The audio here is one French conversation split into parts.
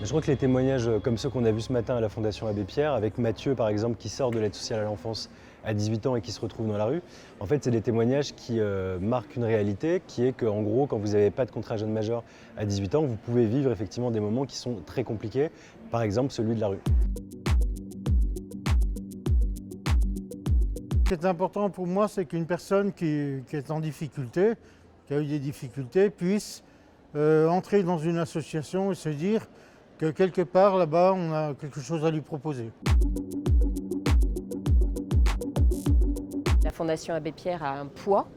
Je crois que les témoignages comme ceux qu'on a vus ce matin à la Fondation Abbé Pierre, avec Mathieu par exemple qui sort de l'aide sociale à l'enfance à 18 ans et qui se retrouve dans la rue, en fait c'est des témoignages qui marquent une réalité qui est qu'en gros quand vous n'avez pas de contrat jeune majeur à 18 ans, vous pouvez vivre effectivement des moments qui sont très compliqués, par exemple celui de la rue. Ce qui est important pour moi, c'est qu'une personne qui est en difficulté, qui a eu des difficultés, puisse entrer dans une association et se dire que quelque part là-bas, on a quelque chose à lui proposer. La Fondation Abbé Pierre a un poids,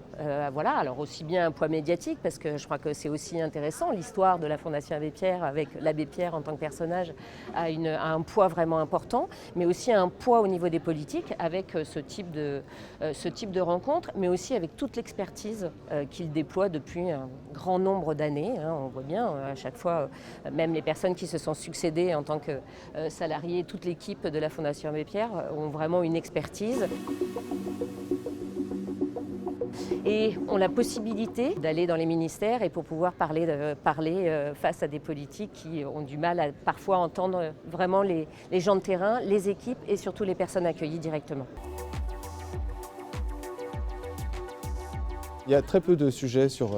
voilà, alors aussi bien un poids médiatique, parce que je crois que c'est aussi intéressant, l'histoire de la Fondation Abbé Pierre avec l'abbé Pierre en tant que personnage a un poids vraiment important, mais aussi un poids au niveau des politiques avec ce type de rencontre, mais aussi avec toute l'expertise qu'il déploie depuis un grand nombre d'années. On voit bien à chaque fois, même les personnes qui se sont succédées en tant que salariés, toute l'équipe de la Fondation Abbé Pierre ont vraiment une expertise. Et ont la possibilité d'aller dans les ministères et pour pouvoir parler face à des politiques qui ont du mal à parfois entendre vraiment les gens de terrain, les équipes et surtout les personnes accueillies directement. Il y a très peu de sujets sur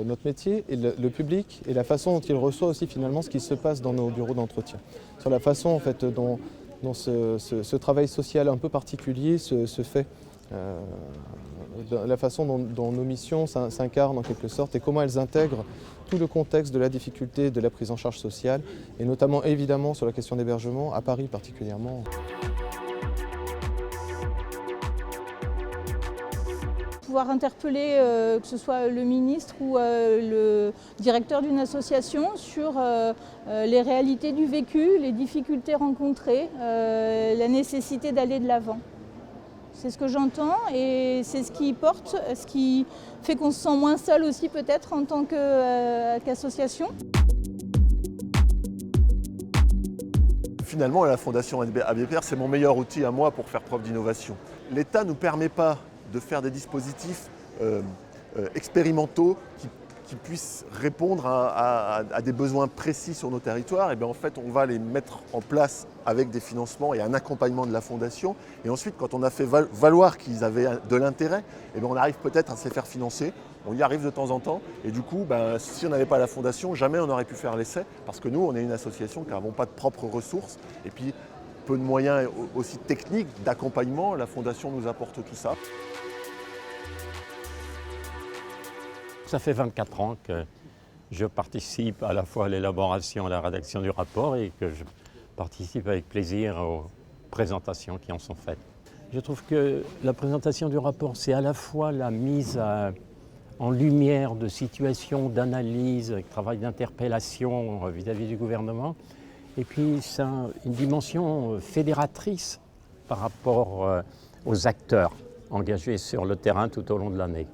notre métier et le public et la façon dont il reçoit aussi finalement ce qui se passe dans nos bureaux d'entretien. Sur la façon en fait, dont ce travail social un peu particulier se fait. La façon dont nos missions s'incarnent en quelque sorte et comment elles intègrent tout le contexte de la difficulté de la prise en charge sociale et notamment évidemment sur la question d'hébergement, à Paris particulièrement. Pouvoir interpeller que ce soit le ministre ou le directeur d'une association sur les réalités du vécu, les difficultés rencontrées, la nécessité d'aller de l'avant. C'est ce que j'entends et c'est ce qui porte, ce qui fait qu'on se sent moins seul aussi peut-être en tant qu'association. Finalement, la Fondation Abbé Pierre, c'est mon meilleur outil à moi pour faire preuve d'innovation. L'État ne nous permet pas de faire des dispositifs expérimentaux qui puissent répondre à des besoins précis sur nos territoires. Et bien en fait, on va les mettre en place avec des financements et un accompagnement de la Fondation. Et ensuite, quand on a fait valoir qu'ils avaient de l'intérêt, et bien on arrive peut-être à se les faire financer. On y arrive de temps en temps. Et du coup, si on n'avait pas la Fondation, jamais on n'aurait pu faire l'essai. Parce que nous, on est une association qui n'avons pas de propres ressources. Et puis, peu de moyens aussi techniques d'accompagnement. La Fondation nous apporte tout ça. Ça fait 24 ans que je participe à la fois à l'élaboration et à la rédaction du rapport et que je participe avec plaisir aux présentations qui en sont faites. Je trouve que la présentation du rapport, c'est à la fois la mise en lumière de situations, d'analyse, un travail d'interpellation vis-à-vis du gouvernement, et puis c'est une dimension fédératrice par rapport aux acteurs engagés sur le terrain tout au long de l'année.